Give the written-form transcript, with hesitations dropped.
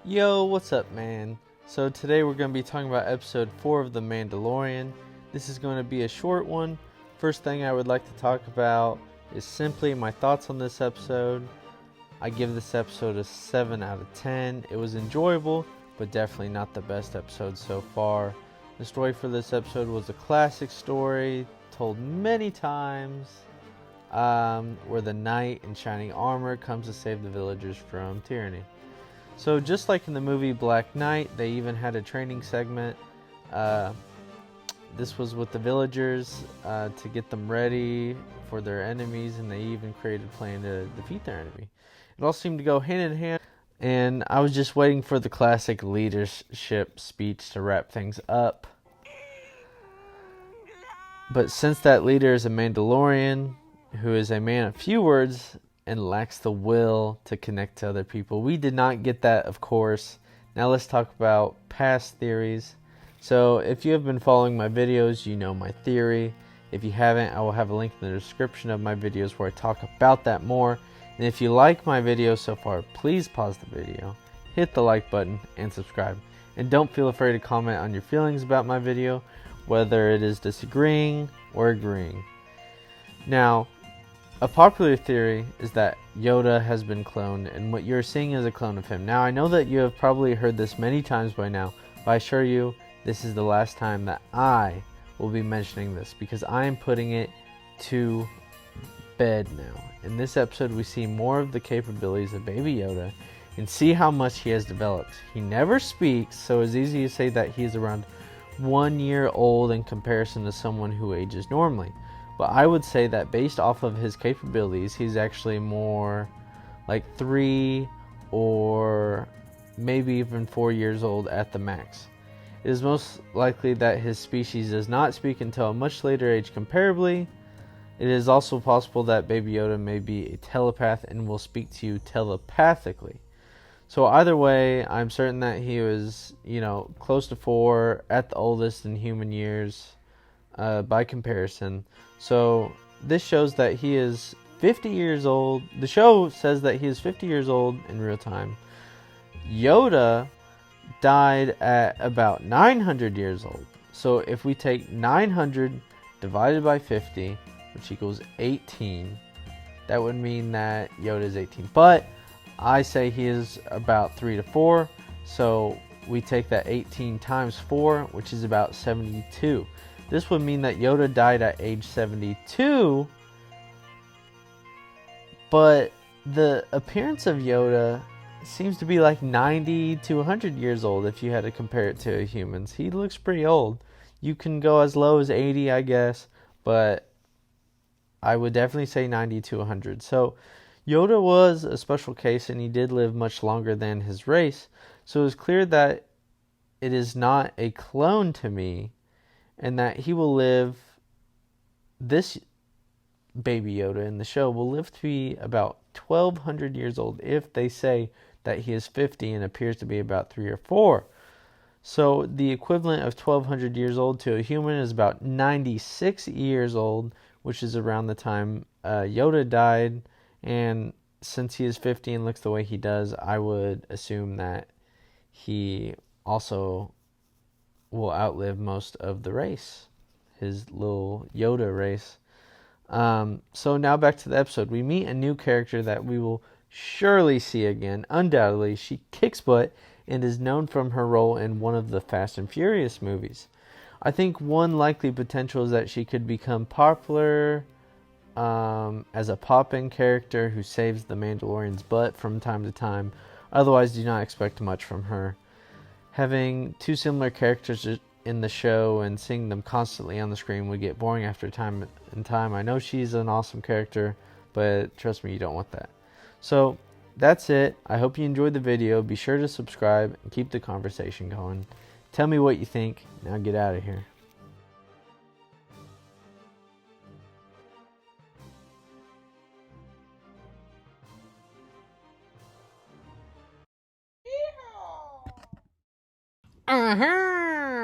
Yo, what's up, man? So today we're going to be talking about episode 4 of The Mandalorian. This is going to be a short one. First thing I would like to talk about is simply my thoughts on this episode. I give this episode a 7 out of 10. It was enjoyable, but definitely not the best episode so far. The story for this episode was a classic story told many times, where the knight in shining armor comes to save the villagers from tyranny. So just like in the movie Black Knight, they even had a training segment. This was with the villagers to get them ready for their enemies, and they even created a plan to defeat their enemy. It all seemed to go hand in hand, and I was just waiting for the classic leadership speech to wrap things up. But since that leader is a Mandalorian, who is a man of few words and lacks the will to connect to other people, we did not get that, of course. Now let's talk about past theories. So if you have been following my videos, you know my theory. If you haven't, I will have a link in the description of my videos where I talk about that more. And if you like my video so far, please pause the video, hit the like button, and subscribe. And don't feel afraid to comment on your feelings about my video, whether it is disagreeing or agreeing. Now, a popular theory is that Yoda has been cloned, and what you're seeing is a clone of him. Now, I know that you have probably heard this many times by now, but I assure you, this is the last time that I will be mentioning this, because I am putting it to bed now. In this episode, we see more of the capabilities of Baby Yoda and see how much he has developed. He never speaks, so it's easy to say that he is around 1 year old in comparison to someone who ages normally. But I would say that based off of his capabilities, he's actually more like 3 or maybe even 4 years old at the max. It is most likely that his species does not speak until a much later age comparably. It is also possible that Baby Yoda may be a telepath and will speak to you telepathically. So either way, I'm certain that he was, close to 4 at the oldest in human years by comparison. So this shows that he is 50 years old. The show says that he is 50 years old in real time. Yoda died at about 900 years old. So if we take 900 divided by 50, which equals 18, that would mean that Yoda is 18. But I say he is about 3 to 4. So we take that 18 times 4, which is about 72. This would mean that Yoda died at age 72, but the appearance of Yoda seems to be like 90 to 100 years old if you had to compare it to humans. He looks pretty old. You can go as low as 80, I guess, but I would definitely say 90 to 100. So Yoda was a special case, and he did live much longer than his race. So it's clear that it is not a clone to me, and that he will live, this Baby Yoda in the show will live to be about 1,200 years old if they say that he is 50 and appears to be about 3 or 4. So the equivalent of 1,200 years old to a human is about 96 years old, which is around the time Yoda died. And since he is 50 and looks the way he does, I would assume that he also will outlive most of the race, his little Yoda race. So now back to the episode. We meet a new character that we will surely see again. Undoubtedly, she kicks butt and is known from her role in one of the Fast and Furious movies. I think one likely potential is that she could become popular as a pop-in character who saves the Mandalorian's butt from time to time. Otherwise, do not expect much from her. Having two similar characters in the show and seeing them constantly on the screen would get boring after time and time. I know she's an awesome character, but trust me, you don't want that. So that's it. I hope you enjoyed the video. Be sure to subscribe and keep the conversation going. Tell me what you think. Now get out of here. Uh-huh.